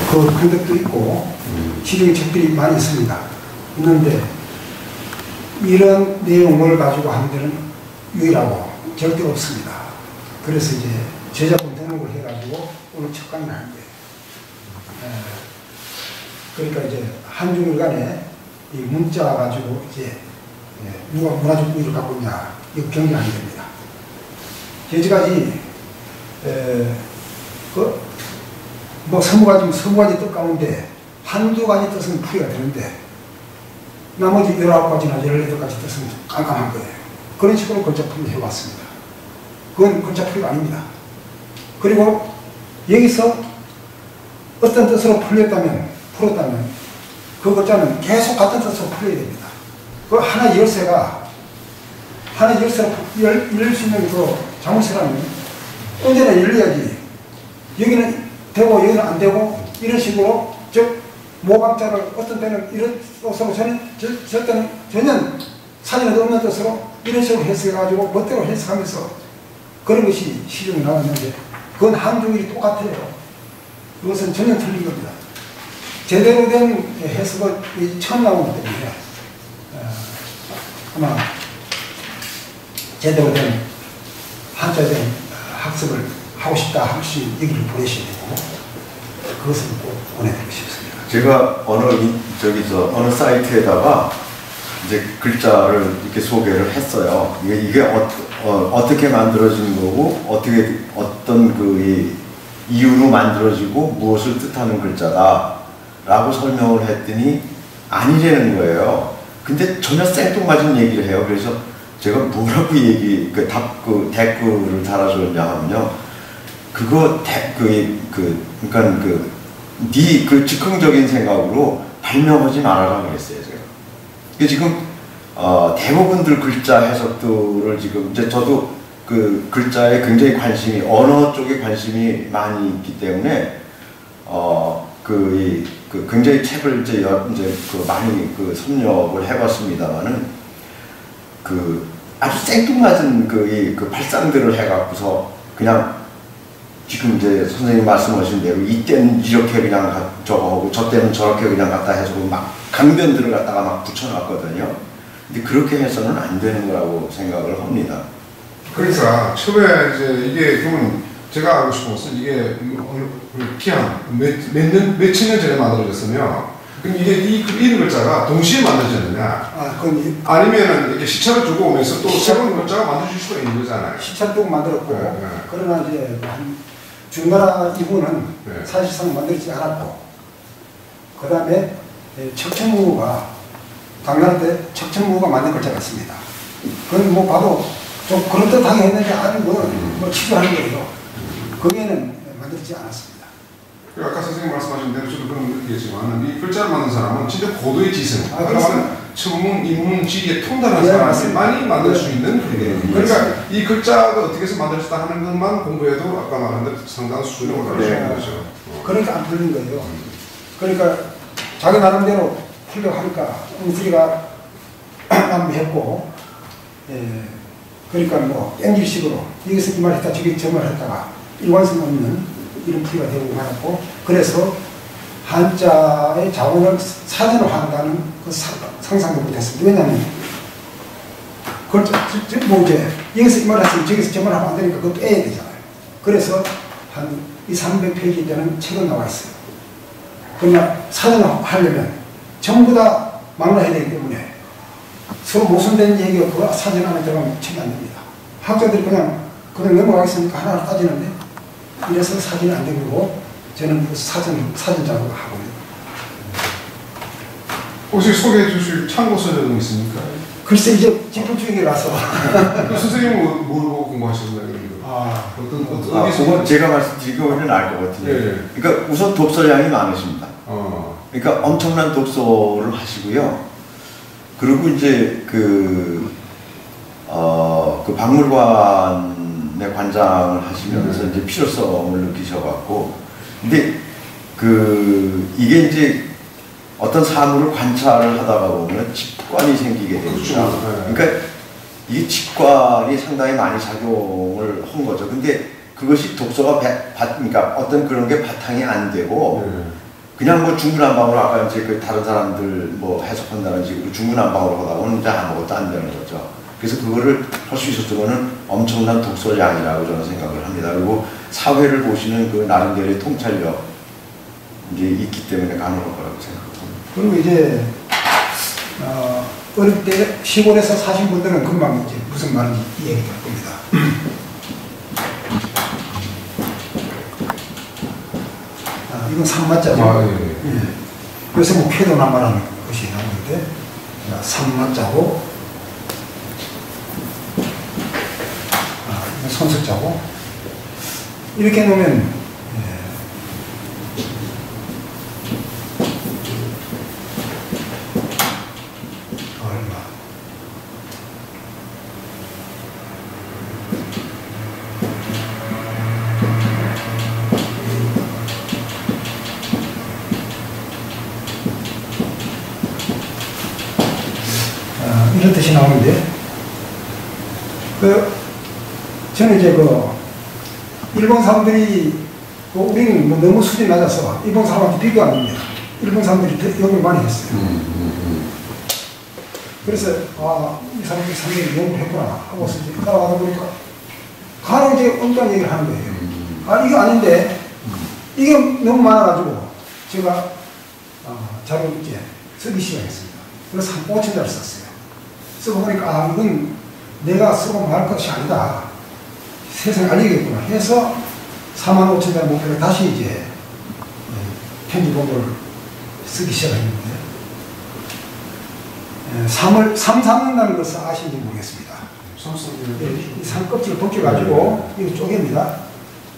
그런 것도 있고 시적인 책들이 많이 있는데 이런 내용을 가지고 하는 데는 유일하고 절대 없습니다. 그래서 이제 저작권 등록을 해가지고 오늘 첫 강의를 하는 거예요. 그러니까 이제 한중일 간에 이 문자 가지고 이제 누가 문화적 우위를 갖고 있냐 이거 경쟁하게 됩니다. 여지까지 뭐 20가지 뜻 가운데 한두 가지 뜻은 풀이가 되는데 나머지 19가지나 18가지 뜻은 깜깜한 거예요. 그런 식으로 글자풀이를 해왔습니다. 그건 글자풀이가 아닙니다. 그리고 여기서 어떤 뜻으로 풀었다면 그 글자는 계속 같은 뜻으로 풀려야 됩니다. 그 하나 열쇠로 열릴 수 있는 그 자물쇠라면 언제나 열려야지. 여기는 되고 여기는 안 되고 이런 식으로 즉 모방자를 어떤 때는 이런 뜻으로 저 때는 전혀 사전에도 없는 뜻으로 이런 식으로 해석해가지고 멋대로 해석하면서 그런 것이 시중에 나왔는데 그건 한중일이 똑같아요. 그것은 전혀 틀린 겁니다. 제대로 된 해석은 처음 나오기 때문에 아마 제대로 된 한자된 학습을 하고 싶다 하시면 여기를 보내셔야 되고 그것을 꼭 보내드리고 싶습니다. 제가 어느 사이트에다가 이제 글자를 이렇게 소개를 했어요. 이게 어떻게 만들어진 거고 어떤 그 이유로 만들어지고 무엇을 뜻하는 글자다라고 설명을 했더니 아니라는 거예요. 근데 전혀 생뚱맞은 얘기를 해요. 그래서 제가 뭐라고 댓글을 달아줬냐 하면요. 그러니까 그 즉흥적인 생각으로 발명하지 말아라 그랬어요, 제가. 지금, 대부분들 글자 해석들을 지금, 이제 저도 그 글자에 굉장히 언어 쪽에 관심이 많이 있기 때문에, 굉장히 책을 많이 섭렵을 해봤습니다만은, 아주 생뚱맞은 그 발상들을 해갖고서 그냥 지금 이제 선생님 말씀하신 대로 이때는 이렇게 그냥 저거 하고 저 때는 저렇게 그냥 갖다 해주고 막 강변들을 갖다가 막 붙여놨거든요. 근데 그렇게 해서는 안 되는 거라고 생각을 합니다. 그러니까 처음에 이제 이게 그러면 제가 알고 싶은 것은 이게 기한 몇천 년 전에 만들어졌으며 그럼 이게 이런 글자가 동시에 만들어졌느냐? 아니면은 이렇게 시차를 두고 오면서 또 새로운 글자가 만들어질 수가 있는 거잖아요. 시차를 두고 만들었고 그러나 이제 중나라 이후는 사실상 만들지 않았고 그 다음에 척천무가 당나라 때 척천무가 만든 글자가 있습니다. 그건 뭐 봐도 좀 그럴듯하게 했는데 아주 뭐 치부하는 거예요. 거기에는 만들지 않았습니다. 아까 선생님 말씀하신 대로 저도 그런 느끼겠지만 이 글자를 만든 사람은 진짜 고도의 지성, 천문, 인문, 지리에 통달한 사람이 많이 만들 수 있는 글이에요. 그러니까 이 글자가 어떻게 해서 만들어졌다 하는 것만 공부해도 아까 말한 대로 상당한 수준에 올라갈 수 있는 거죠. 그러니까 안 풀린 거예요. 그러니까 자기 나름대로 풀려 하니까 응수리가 남부했고 그러니까 뭐 땡길식으로 여기서 이 말 했다 저기 저 말 했다가 일관성 없는 이런 풀이가 되고 말았고 그래서 한자의 자원을 사전화한다는 그 상상도 못했습니다. 왜냐하면 그걸 뭐 이제 여기서 이 말 했으면 저기서 저 말 하면 안 되니까 그것도 애야 되잖아요. 그래서 한 200~300페이지 되는 책은 나와 있어요. 그러나 사전화하려면 전부 다 망라해야 되기 때문에 서로 모순된 얘기가 그 사전 안에 들어가면 책이 안 됩니다. 학자들이 그냥 넘어가겠으니까 하나를 따지는데 이래서 사전이 안 되고 저는 사전 작업을 하고 있습니다. 혹시 소개해 주실 참고 서적은 있습니까? 글쎄 이제 집중주의라서 선생님은 뭐로 공부하셨나요? 그건 제가 말씀드리기는 알 것 같은데 그러니까 우선 독서량이 많으십니다. 그러니까 엄청난 독서를 하시고요. 그리고 이제 그 박물관의 관장을 하시면서 이제 필요성을 느끼셔갖고, 근데 이게 이제 어떤 사물을 관찰을 하다가 보면 직관이 생기게 됩니다. 그러니까 이게 직관이 상당히 많이 작용을 한 거죠. 근데 그것이 독서가 그러니까 어떤 그런 게 바탕이 안 되고, 그냥 뭐 중구난방으로 아까 이제 그 다른 사람들 뭐 해석한다는 식으로 중구난방으로 하다 보면 이제 아무것도 안 되는 거죠. 그래서 그거를 할 수 있었던 거는 엄청난 독서량이라고 저는 생각을 합니다. 그리고 사회를 보시는 그 나름대로의 통찰력 이제 있기 때문에 가능할 거라고 생각합니다. 그리고 이제 어릴 때 시골에서 사신 분들은 금방 이제 무슨 말인지 이해가 될 겁니다. 이건 산마자죠. 예. 요새 뭐 쾌도나마라는 것이 나오는데 산마자고 이건 손석자고 이렇게 놓으면 얼마 이런 뜻이 나오는데, 저는 이제 일본 사람들이, 우리는 뭐 너무 수준이 낮아서 일본 사람한테 비교 안 합니다. 일본 사람들이 연구를 많이 했어요. 그래서, 이 사람들이 상당히 연구를 했구나 하고서 이제 따라가다 보니까, 간혹 이제 엉뚱한 얘기를 하는 거예요. 이게 아닌데, 이게 너무 많아가지고, 제가, 자료 이제 쓰기 시작했습니다. 그래서 한 5,000자를 썼어요. 쓰고 보니까 이건 내가 쓰고 말 것이 아니다. 세상에 알리겠구나 해서 45,000자 목표를 다시 이제 편집본을 쓰기 시작했는데 3, 4년이라는 것을 아시는지 모르겠습니다. 이 산껍질을 벗겨가지고 이거 쪼개입니다.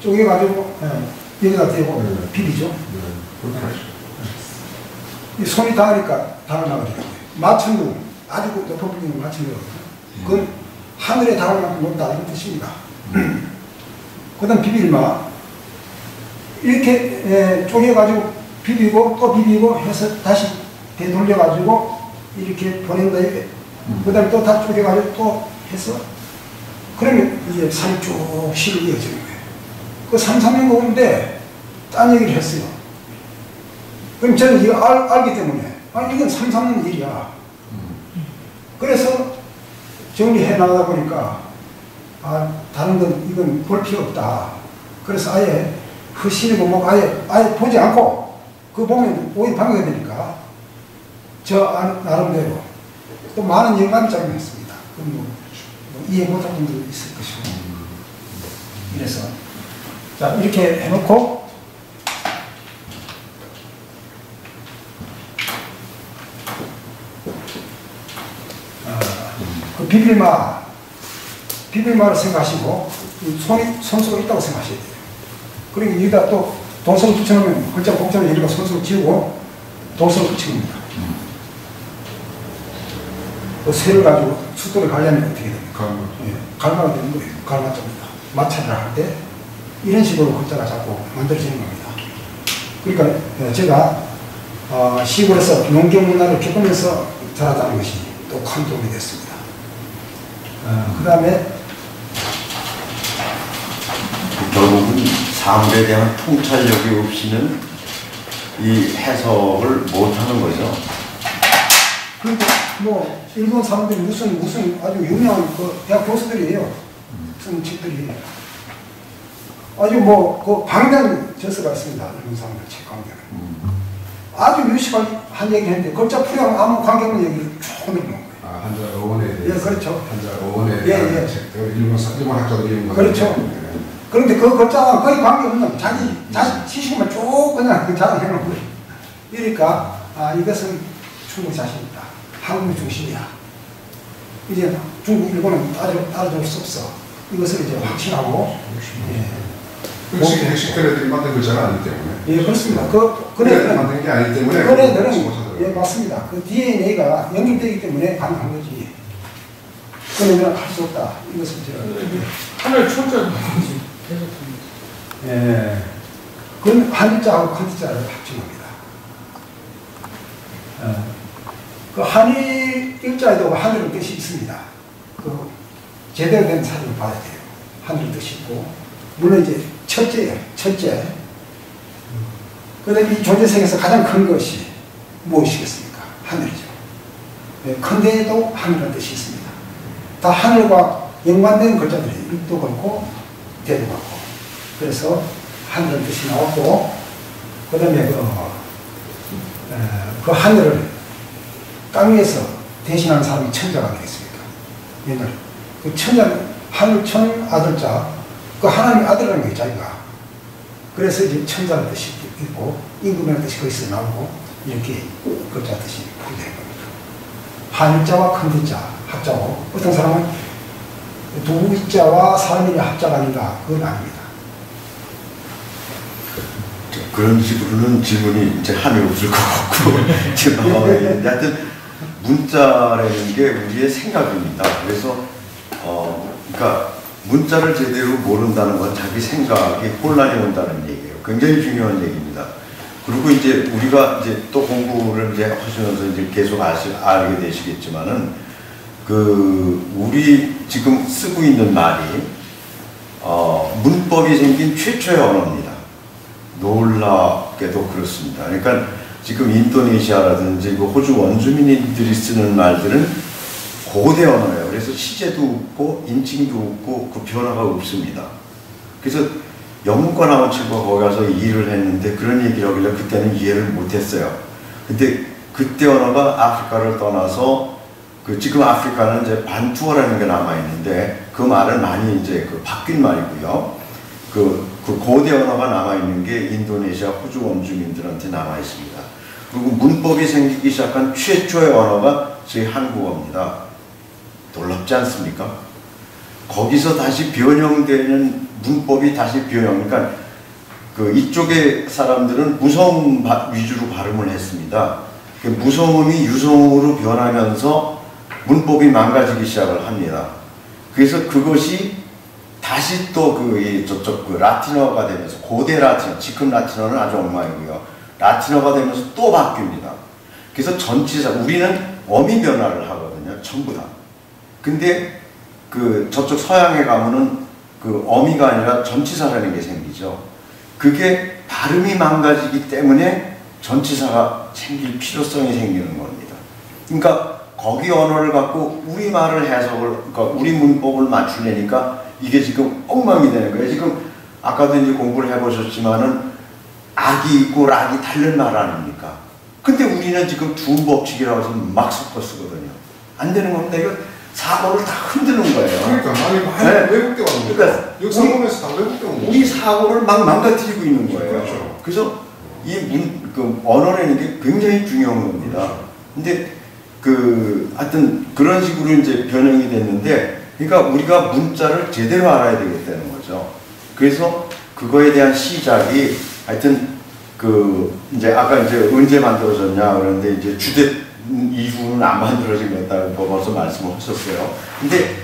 쪼개가지고 여기다 대고 비비죠. 이 손이 닿으니까 달을 나가더라고요. 마천둥, 아주 높은 분이 마천둥이거든요. 그건 하늘에 닿을 만큼 높다 이런 뜻입니다. 그 다음 비빌마 이렇게 쪼개가지고 비비고 또 비비고 해서 다시 되돌려가지고 이렇게 보낸다. 그 다음에 또 다 쪼개가지고 또 해서 그러면 이제 산이 쭉 실로 이어지는 거예요. 그 3, 4년 먹는데 딴 얘기를 했어요. 그럼 저는 이거 알기 때문에 이건 3, 4년 일이야. 그래서 정리해 나가다 보니까 다른 건 이건 볼 필요 없다. 그래서 아예 그 시를 못 아예 보지 않고 그 보면 오해 방해가 되니까 저 나름대로 또 많은 영감이 작용했습니다. 뭐 이해 못할 분도 있을 것이고. 이래서 자 이렇게 해놓고 그 비빌마를 생각하시고 손수가 있다고 생각하셔야 돼요. 그리고 여기다 또 도서를 붙여놓으면 글자 복잡한 여기가 손수를 지우고 도서를 붙여놓습니다. 또 새를 가지고 숫돌을 가려면 어떻게 됩니까? 갈마가 되는 거예요. 갈마자입니다. 마찰을 할 때 이런 식으로 글자가 자꾸 만들어지는 겁니다. 그러니까 제가 시골에서 농경 문화를 겪으면서 자랐다는 것이 또 큰 도움이 됐습니다. 그 다음에 결국은 사물에 대한 통찰력이 없이는 이 해석을 못하는 거죠. 그런데 뭐 일본 사람들이 무슨 아주 유명한 대학 교수들이에요. 쓴 책들이 아주 그 방대한 저서가 있습니다. 일본 사람들 책 관계는 아주 유식한 얘기를 했는데 글자 풀이하고 아무 관계없는 얘기를 쭉 넣는 거예요. 한자 어원에 대해서. 예, 그렇죠. 한자 어원에 대한 책들, 일본 학자들이 이런 거. 그렇죠. 그런데 그 글자와 거의 관계없는 자기 지식만 쭉 그냥 자랑해놓은 거예요. 이러니까 이것은 충분히 자신 있다. 한국 중심이야. 이제 중국, 일본은 따라줄 수 없어. 이것을 이제 확신하고. 핵식들이 만든 글자가 아니기 때문에. 예, 그렇습니다. 그네들은 만든 게 아니기 때문에. 그네들은 예, 맞습니다. 그 DNA가 연결되기 때문에 가능한 거지. 그네들은 할 수 없다. 이것을 제가. 하늘 초자 예. 그건 한 글자하고 큰 글자를 합쳐놓습니다. 그 한일 일자에도 하늘의 뜻이 있습니다. 그 제대로 된 사진을 봐야 돼요. 하늘의 뜻이 있고, 물론 이제 첫째예요. 첫째. 그다음에 이 존재성에서 가장 큰 것이 무엇이겠습니까? 하늘이죠. 큰데에도 하늘이라는 뜻이 있습니다. 다 하늘과 연관된 글자들이 일도 그렇고 대도 그렇고 그래서 하늘이라는 뜻이 나왔고 그 다음에 그 하늘을 땅 위에서 대신하는 사람이 천자가 되겠습니까? 옛날에 그 천자는 하늘천 아들자 그 하나님의 아들이라는 게 자기가 그래서 이제 천자라는 뜻이 있고 임금이라는 뜻이 거기서 나오고 이렇게 글자 뜻이 풀이되는 겁니다. 한자와 큰자자 합자고 어떤 사람은 두 자와 사람이 합자가 아닌가 그건 아닙니다. 그런 식으로는 질문이 이제 한이 없을 것 같고 하여튼 문자라는 게 우리의 생각입니다. 그래서 그러니까 문자를 제대로 모른다는 건 자기 생각에 혼란이 온다는 얘기예요. 굉장히 중요한 얘기입니다. 그리고 이제 우리가 이제 또 공부를 이제 하시면서 이제 계속 알게 되시겠지만은 우리 지금 쓰고 있는 말이 문법이 생긴 최초의 언어입니다. 놀랍게도 그렇습니다. 그러니까 지금 인도네시아라든지 그 호주 원주민들이 쓰는 말들은 고대 언어예요. 그래서 시제도 없고 인칭도 없고 그 변화가 없습니다. 그래서 영문과 나온 친구가 거기 가서 일을 했는데 그런 얘기를 하길래 그때는 이해를 못했어요. 근데 그때 언어가 아프리카를 떠나서 지금 아프리카는 이제 반투어라는 게 남아있는데 그 말은 많이 이제 바뀐 말이고요. 그 고대 언어가 남아있는 게 인도네시아 호주 원주민들한테 남아있습니다. 그리고 문법이 생기기 시작한 최초의 언어가 저희 한국어입니다. 놀랍지 않습니까? 거기서 다시 변형되는 문법이 다시 변형, 그러니까 이쪽의 사람들은 무성음 위주로 발음을 했습니다. 무성음이 유성음으로 변하면서 문법이 망가지기 시작을 합니다. 그래서 그것이 다시 또 저쪽 라틴어가 되면서 고대 라틴어, 지금 라틴어는 아주 엉망이고요. 라틴어가 되면서 또 바뀝니다. 그래서 전치사, 우리는 어미 변화를 하거든요. 전부 다. 근데 저쪽 서양에 가면은 어미가 아니라 전치사라는 게 생기죠. 그게 발음이 망가지기 때문에 전치사가 생길 필요성이 생기는 겁니다. 그러니까 거기 언어를 갖고 우리 말을 그러니까 우리 문법을 맞추려니까 이게 지금 엉망이 되는 거예요. 지금 아까도 이제 공부를 해보셨지만은 악이 있고 락이 다른 말 아닙니까? 근데 우리는 지금 두 법칙이라고 해서 막 섞어 쓰거든요. 안 되는 겁니다. 이거 사고를 다 흔드는 거예요. 그러니까 많이 네. 왜곡되어 가는 거예요. 그러니까 역사본에서 다 왜곡되어 온 거예요. 우리 사고를 막 망가뜨리고 있는 거예요. 그렇죠. 그래서 언어라는 게 굉장히 중요한 겁니다. 근데 하여튼 그런 식으로 이제 변형이 됐는데, 그러니까 우리가 문자를 제대로 알아야 되겠다는 거죠. 그래서 그거에 대한 시작이 하여튼 이제 아까 이제 언제 만들어졌냐 그러는데 이제 주대 이후는 안 만들어진 것 같다고 벌써 말씀을 하셨어요. 근데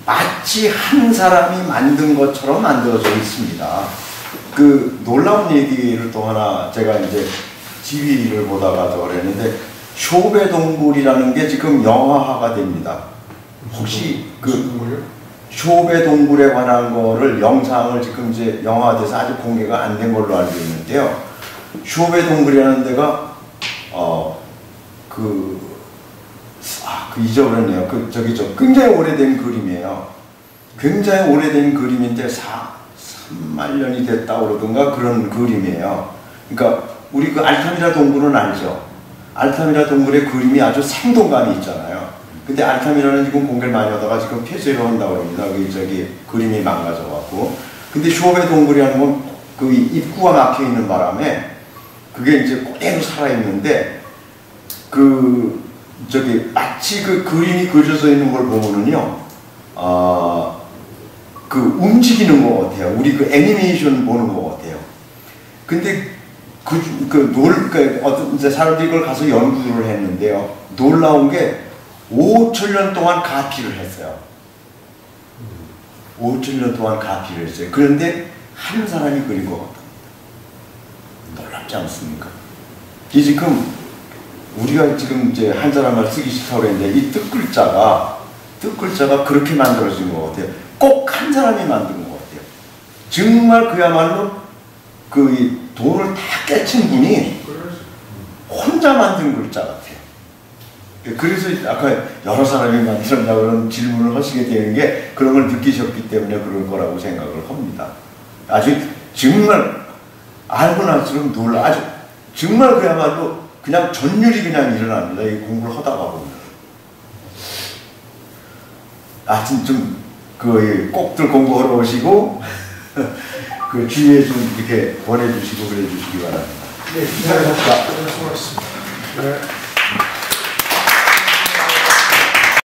마치 한 사람이 만든 것처럼 만들어져 있습니다. 놀라운 얘기를 또 하나 제가 이제 TV를 보다가 그랬는데 쇼베 동굴이라는 게 지금 영화화가 됩니다. 혹시 쇼베 동굴에 관한 거를 영상을 지금 이제 영화화돼서 아직 공개가 안 된 걸로 알고 있는데요. 쇼베 동굴이라는 데가 잊어버렸네요. 굉장히 오래된 그림이에요. 굉장히 오래된 그림인데 3만 년이 됐다 그러던가 그런 그림이에요. 그러니까 우리 알타미라 동굴은 알죠? 알타미라 동굴의 그림이 아주 생동감이 있잖아요. 근데 알타미라는 지금 공개를 많이 하다가 지금 폐쇄를 한다고 합니다. 그림이 망가져갖고. 근데 쇼베 동굴이라는 건 입구가 막혀 있는 바람에 그게 이제 그대로 살아있는데 마치 그림이 그려져 있는 걸 보면은요, 움직이는 것 같아요. 우리 애니메이션 보는 것 같아요. 근데 어떤 이제 사람들이 이걸 가서 연구를 했는데요. 놀라운 게 5,000년 동안 가피를 했어요. 5,000년 동안 가피를 했어요. 그런데 한 사람이 그린 것 같아요. 놀랍지 않습니까? 이 지금 우리가 지금 이제 한자란 말 쓰기 싫다고 했는데 이 뜻글자가 그렇게 만들어진 것 같아요. 꼭 한 사람이 만든 것 같아요. 정말 그야말로 돈을 다 깨친 분이 그래야지. 혼자 만든 글자 같아요. 그래서 아까 여러 사람이 만들었냐 그런 질문을 하시게 되는 게 그런 걸 느끼셨기 때문에 그럴 거라고 생각을 합니다. 아주 정말 알고 날수록 놀라 아주 정말 그야말로 그냥 전율이 그냥 일어납니다. 이 공부를 하다가 보면. 하여튼 좀 그 꼭들 공부하러 오시고 그 주위에 좀 이렇게 보내주시고 그래 주시기 바랍니다. 네, 감사합니다. 수고하셨습니다. 네.